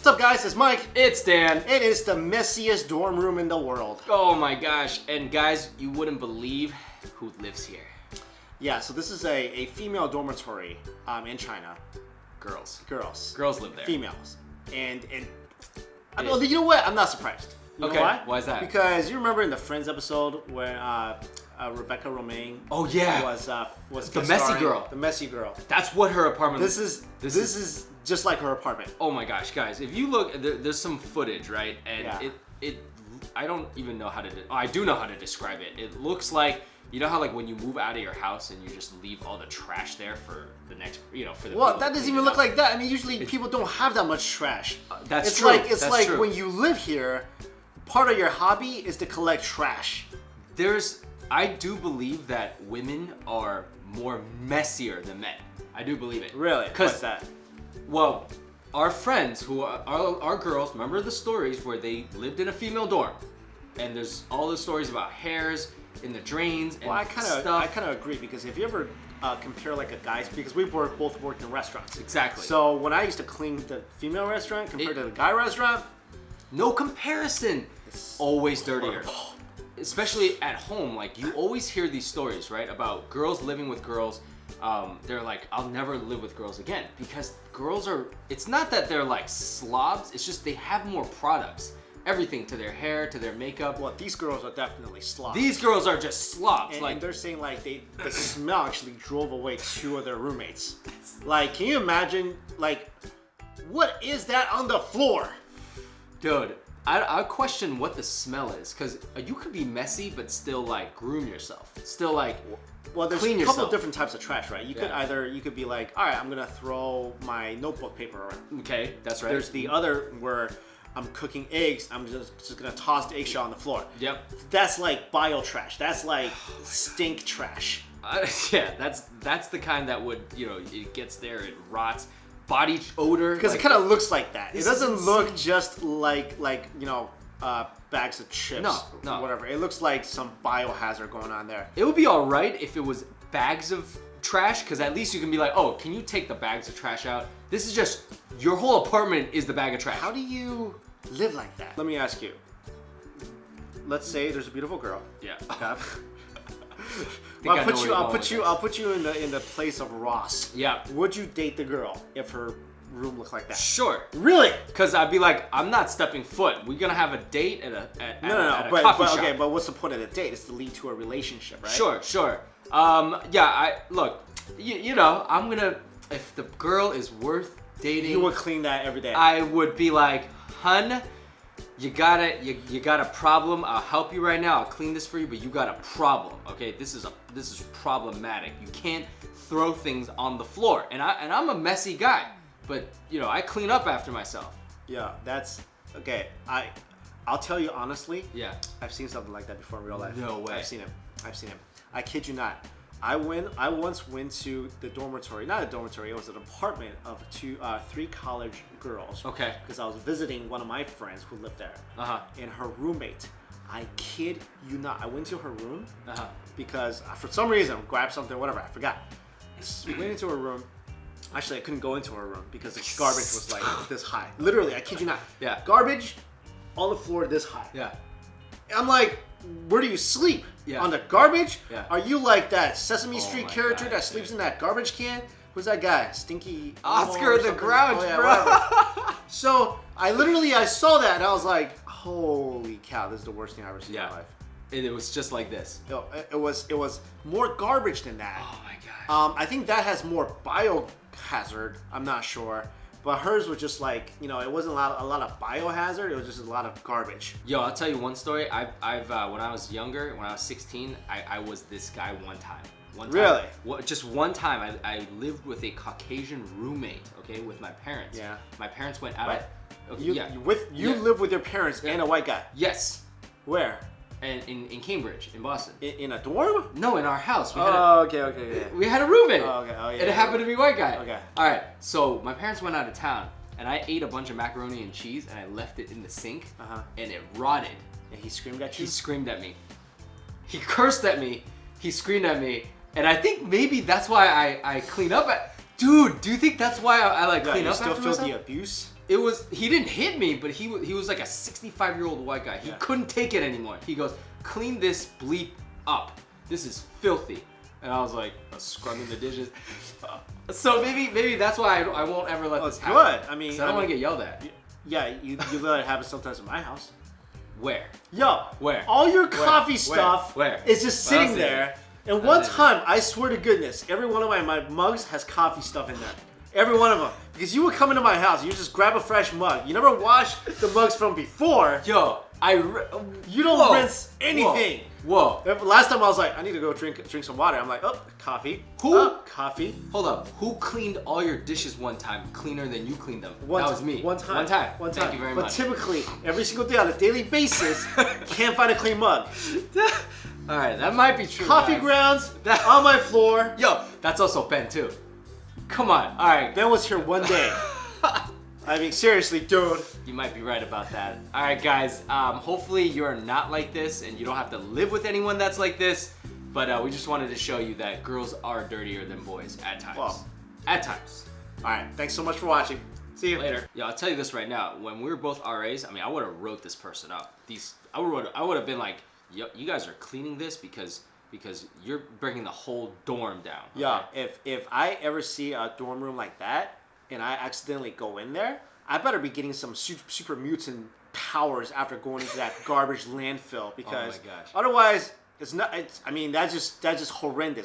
up, guys? It's Mike. It's Dan. It is the messiest dorm room in the world. Oh my gosh. And guys, you wouldn't believe who lives here. Yeah, so this is a female dormitory in China. Girls. Girls live there. Females. And I mean, you know what? I'm not surprised. You know why? Why is that? Because you remember in the Friends episode when Rebecca Romaine was the messy girl. The messy girl. That's what her apartment This is just like her apartment. Oh my gosh, guys. If you look, there's some footage, right? And yeah. I don't even know how to I do know how to describe it. It looks like, you know how like when you move out of your house and you just leave all the trash there for the next, for the Well, that doesn't even look like that. I mean, usually people don't have that much trash. That's true. It's like when you live here, part of your hobby is to collect trash. I do believe that women are more messier than men. I do believe it. Really? What's that? Well, our friends who are our girls, remember the stories where they lived in a female dorm, and there's all the stories about hairs in the drains and stuff. I kind of agree, because if you ever compare like a guy's, because we both worked in restaurants. Exactly. So when I used to clean the female restaurant compared to the guy restaurant, no comparison. It's always dirtier. Especially at home, like you always hear these stories, right, about girls living with girls. They're like, I'll never live with girls again, because girls are, it's not that they're like slobs, it's just they have more products. Everything, to their hair, to their makeup. Well, these girls are definitely slobs. These girls are just slobs. And they're saying like the smell actually drove away 2 of their roommates. Like, can you imagine, like, what is that on the floor? Dude, I question what the smell is, because you could be messy but still like groom yourself. Still like there's clean a couple yourself. of different types of trash, right? You could be like, all right, I'm gonna throw my notebook paper around. Okay, that's right. There's the other where I'm cooking eggs, I'm just gonna toss the eggshell on the floor. Yep. That's like bio trash. That's like stink trash. Yeah, that's the kind that would, it gets there, it rots. Body odor. Because it kind of looks like that. It doesn't look just like bags of chips. No. Whatever. It looks like some biohazard going on there. It would be all right if it was bags of trash, because at least you can be like, oh, can you take the bags of trash out? This is just, your whole apartment is the bag of trash. How do you live like that? Let me ask you. Let's say there's a beautiful girl. Yeah. Okay. I'll put you in the place of Ross. Yeah. Would you date the girl if her room looked like that? Sure. Really? Because I'd be like, I'm not stepping foot. We're gonna have a date at a coffee shop. Okay, but what's the point of the date? It's to lead to a relationship, right? Sure. Look, I'm gonna, if the girl is worth dating, you would clean that every day. I would be like, hun, you got a problem. I'll help you right now. I'll clean this for you, but you got a problem. Okay, this is problematic. You can't throw things on the floor. And I'm a messy guy, but I clean up after myself. Yeah, that's okay. I'll tell you honestly. Yeah. I've seen something like that before in real life. No way. I've seen him. I kid you not. I once went to the dormitory, not a dormitory, it was an apartment of 3 college girls. Okay. Because I was visiting one of my friends who lived there. And her roommate, I kid you not, I went to her room because for some reason, grabbed something, whatever, I forgot. I went into her room. Actually, I couldn't go into her room because the garbage was like this high. Literally, I kid you not. Yeah. Garbage on the floor this high. Yeah. I'm like, where do you sleep? Yeah. On the garbage? Yeah. Are you like that Sesame Street character God, that sleeps in that garbage can? Who's that guy? Stinky Oscar or the something? Grouch, oh, yeah, bro. Whatever. So I saw that and I was like, holy cow, this is the worst thing I've ever seen in my life. It was just like this. It was more garbage than that. Oh my gosh. I think that has more biohazard. I'm not sure. But hers was just like, it wasn't a lot of biohazard. It was just a lot of garbage. Yo, I'll tell you one story. I've when I was younger, when I was 16, I was this guy one time. Really? Just one time. I lived with a Caucasian roommate. Okay, with my parents. Yeah. My parents went out. You live with your parents and a white guy. Yes. Where? And in Cambridge, in Boston. In a dorm? No, in our house. Okay. We had a roommate. Oh, okay. Oh, yeah. And it happened to be a white guy. Okay. All right. So my parents went out of town, and I ate a bunch of macaroni and cheese, and I left it in the sink, and it rotted. And he screamed at you? He screamed at me. He cursed at me. He screamed at me, and I think maybe that's why I clean up. Dude, do you think that's why I clean up after myself? You still feel the abuse? he didn't hit me, but he was like a 65-year-old white guy. He couldn't take it anymore. He goes, clean this bleep up. This is filthy. And I was like, scrubbing the dishes. So maybe that's why I won't ever let this happen. Good. I mean, I don't want to get yelled at. Yeah, you let it happen sometimes in my house. Where? Yo, where? All your coffee stuff where? is just sitting there. And one time, I swear to goodness, every one of my mugs has coffee stuff in there. Every one of them. Because you would come into my house, you just grab a fresh mug. You never wash the mugs from before. Yo, you don't rinse anything. Whoa. Last time I was like, I need to go drink some water. I'm like, oh, coffee. Coffee. Hold up. Who cleaned all your dishes one time cleaner than you cleaned them? That was me. One time. Thank you very much. But typically, every single day on a daily basis, can't find a clean mug. All right, that might be true. Coffee grounds on my floor. Yo, that's also Ben too. Come on. All right. Ben was here one day. I mean, seriously, dude. You might be right about that. All right, guys. Hopefully you're not like this and you don't have to live with anyone that's like this. But we just wanted to show you that girls are dirtier than boys at times. Well, at times. All right. Thanks so much for watching. See you later. Yeah, I'll tell you this right now. When we were both RAs, I mean, I would have wrote this person up. I would have been like, yo, you guys are cleaning this because you're bringing the whole dorm down. Okay? Yeah. If I ever see a dorm room like that, and I accidentally go in there, I better be getting some super mutant powers after going into that garbage landfill, because oh my gosh. Otherwise, it's not. I mean, that's just horrendous.